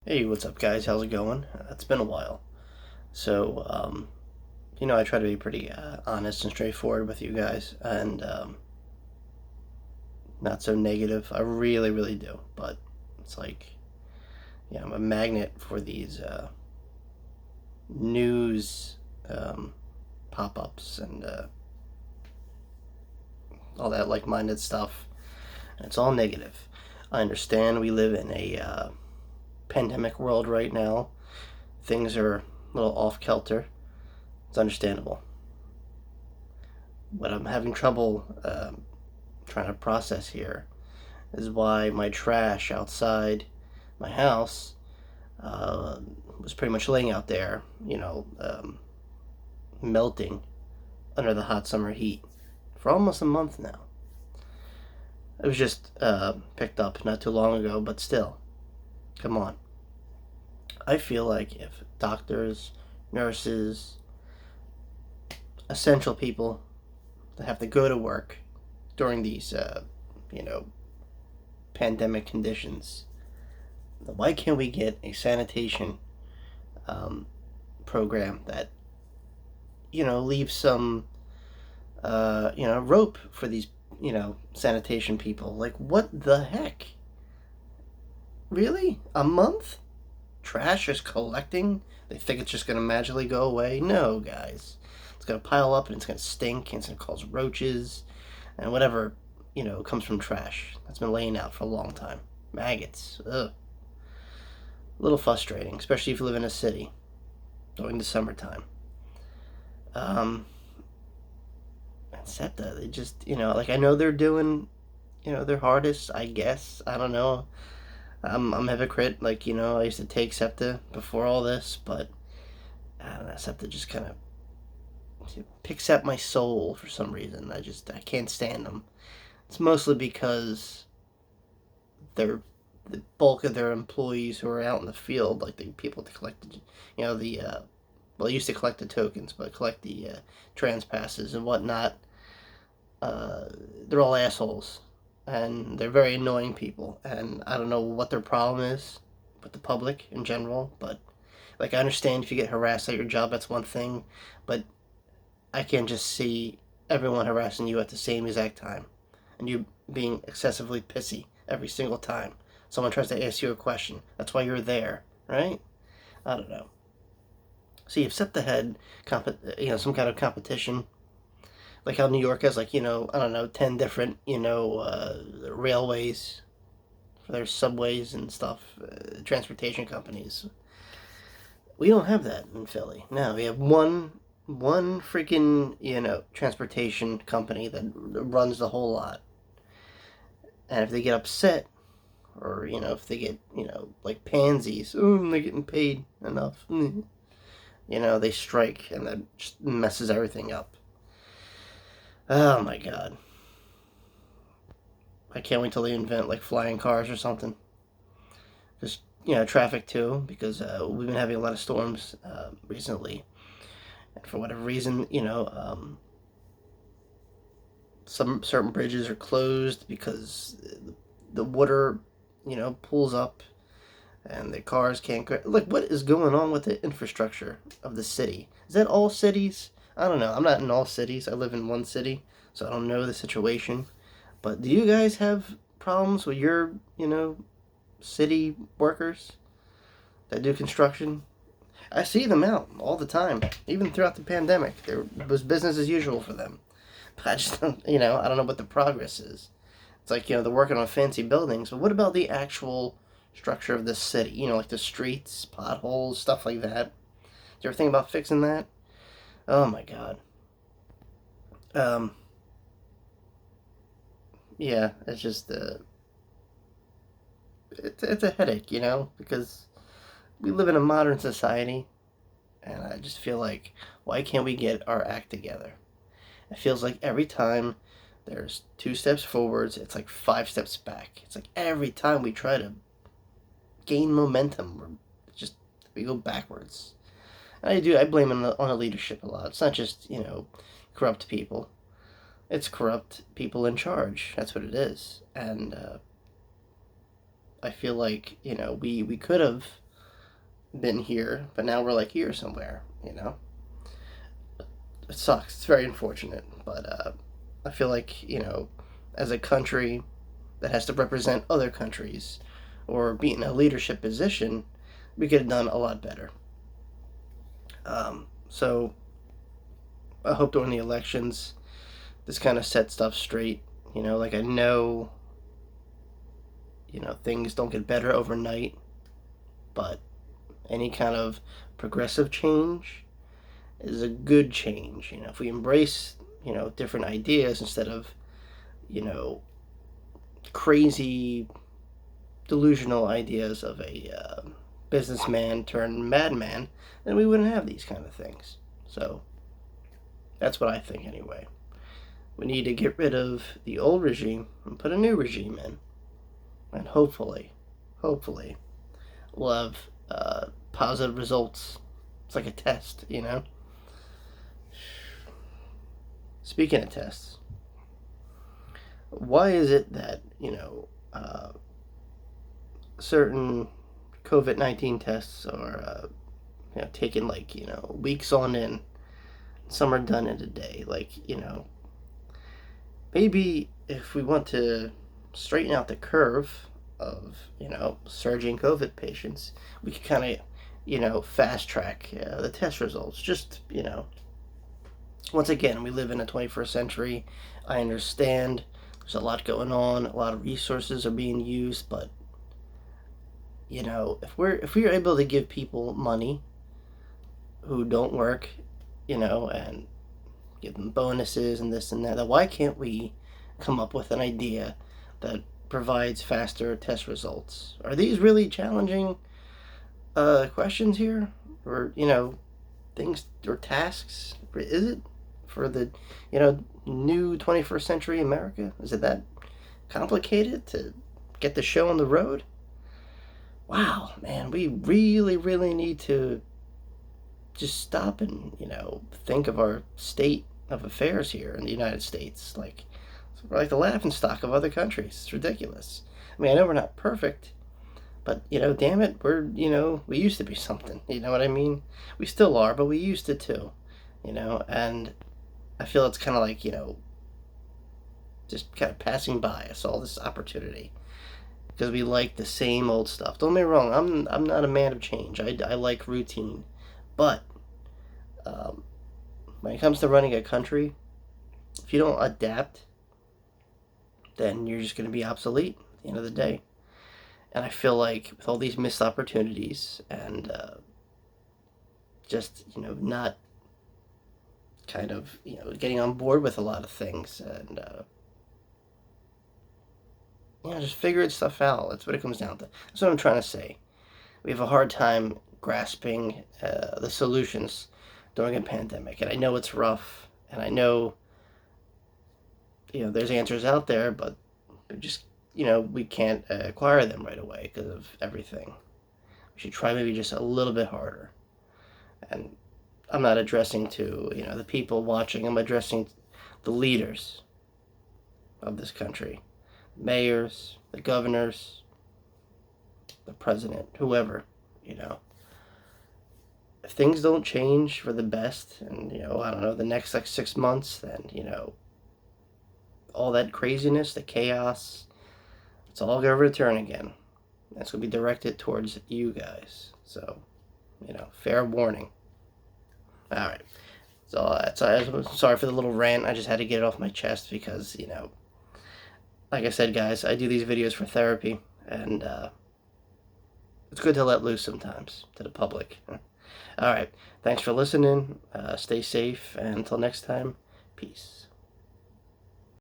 Hey, what's up, guys? How's it going? It's been a while. So, I try to be pretty honest and straightforward with you guys and not so negative. I really, really do. But it's like, yeah, I'm a magnet for these news pop ups and all that like minded stuff. And it's all negative. I understand we live in a pandemic world right now. Things are a little off kilter. It's understandable. What I'm having trouble trying to process here is why my trash outside my house uh, was pretty much laying out there, melting under the hot summer heat for almost a month now. It was just picked up not too long ago, but still, come on. I feel like if doctors, nurses, essential people that have to go to work during these, you know, pandemic conditions, why can't we get a sanitation um, program that leaves some rope for these sanitation people? Like, what the heck? Really? A month? Trash is collecting? They think it's just gonna magically go away? No, guys. It's gonna pile up and it's gonna stink and it's gonna cause roaches and whatever comes from trash that's been laying out for a long time. Maggots. Ugh. A little frustrating, especially if you live in a city during the summertime. Um, and SEPTA, they just, like I know they're doing, their hardest, I guess. I don't know. I'm a hypocrite. Like, I used to take SEPTA before all this, but I don't know, SEPTA just kind of picks at my soul for some reason. I can't stand them. It's mostly because they're the bulk of their employees who are out in the field, like the people to collect, the well, they used to collect the tokens, but collect the trans passes and whatnot. Uh, they're all assholes, and they're very annoying people. And I don't know what their problem is with the public in general, but like I understand if you get harassed at your job, that's one thing, but I can't just see everyone harassing you at the same exact time, and you being excessively pissy every single time someone tries to ask you a question. That's why you're there, right? I don't know. See, if set the head, some kind of competition, like how New York has, like, I don't know, 10 different, railways for their subways and stuff, transportation companies. We don't have that in Philly. No, we have one freaking, transportation company that runs the whole lot. And if they get upset, or, if they get, like pansies, oh, I'm not getting paid enough, they strike, and that just messes everything up. Oh my god. I can't wait till they invent like flying cars or something. Just, traffic too, because we've been having a lot of storms recently. And for whatever reason, some certain bridges are closed because the water, pulls up and the cars can't go. Like, what is going on with the infrastructure of the city? Is that all cities? I don't know. I'm not in all cities. I live in one city, so I don't know the situation. But do you guys have problems with your, city workers that do construction? I see them out all the time, even throughout the pandemic. There was business as usual for them. But I just don't, I don't know what the progress is. It's like, they're working on fancy buildings, but what about the actual structure of the city? Like the streets, potholes, stuff like that. Do you ever think about fixing that? Oh my god. Um, yeah, it's just, it's a headache, because we live in a modern society, and I just feel like, why can't we get our act together? It feels like every time there's 2 steps forwards, it's like 5 steps back. It's like every time we try to gain momentum, we go backwards. And I blame on the leadership a lot. It's not just corrupt people. It's corrupt people in charge. That's what it is. And I feel like we could have been here, but now we're like here somewhere, you know? It sucks. It's very unfortunate, but I feel like, as a country that has to represent other countries or be in a leadership position, we could have done a lot better. So I hope during the elections, this kind of sets stuff straight. Like I know, things don't get better overnight, but any kind of progressive change is a good change. If we embrace, different ideas instead of, crazy, delusional ideas of a businessman turned madman, then we wouldn't have these kind of things. So that's what I think anyway. We need to get rid of the old regime and put a new regime in. And hopefully, we'll have positive results. It's like a test, Speaking of tests, why is it that, certain COVID-19 tests are, taken like, weeks on end? Some are done in a day. Like, maybe if we want to straighten out the curve of, surging COVID patients, we could kind of, fast track the test results. Just, once again, we live in the 21st century. I understand there's a lot going on, a lot of resources are being used, but, if we're able to give people money who don't work, and give them bonuses and this and that, then why can't we come up with an idea that provides faster test results? Are these really challenging questions here? Or, things or tasks? Is it for the, new 21st century America? Is it that complicated to get the show on the road? Wow, man, we really, really need to just stop and, think of our state of affairs here in the United States. Like, we're like the laughingstock of other countries. It's ridiculous. I mean, I know we're not perfect, but, damn it, we used to be something. You know what I mean? We still are, but we used to too, and I feel it's kind of like, just kind of passing by us, all this opportunity. Because we like the same old stuff. Don't get me wrong, I'm not a man of change. I like routine. But when it comes to running a country, if you don't adapt, then you're just going to be obsolete at the end of the day. And I feel like with all these missed opportunities and just, not kind of, getting on board with a lot of things and, just figuring stuff out. That's what it comes down to. That's what I'm trying to say. We have a hard time grasping the solutions during a pandemic. And I know it's rough, and I know, there's answers out there, but just, we can't acquire them right away because of everything. We should try maybe just a little bit harder. And I'm not addressing to, the people watching. I'm addressing the leaders of this country. Mayors, the governors, the president, whoever, If things don't change for the best and, I don't know, the next like 6 months, then, all that craziness, the chaos, it's all going to return again. That's going to be directed towards you guys. So, fair warning. All right. So I'm sorry for the little rant. I just had to get it off my chest because, like I said, guys, I do these videos for therapy, and it's good to let loose sometimes to the public. All right. Thanks for listening. Stay safe, and until next time, peace.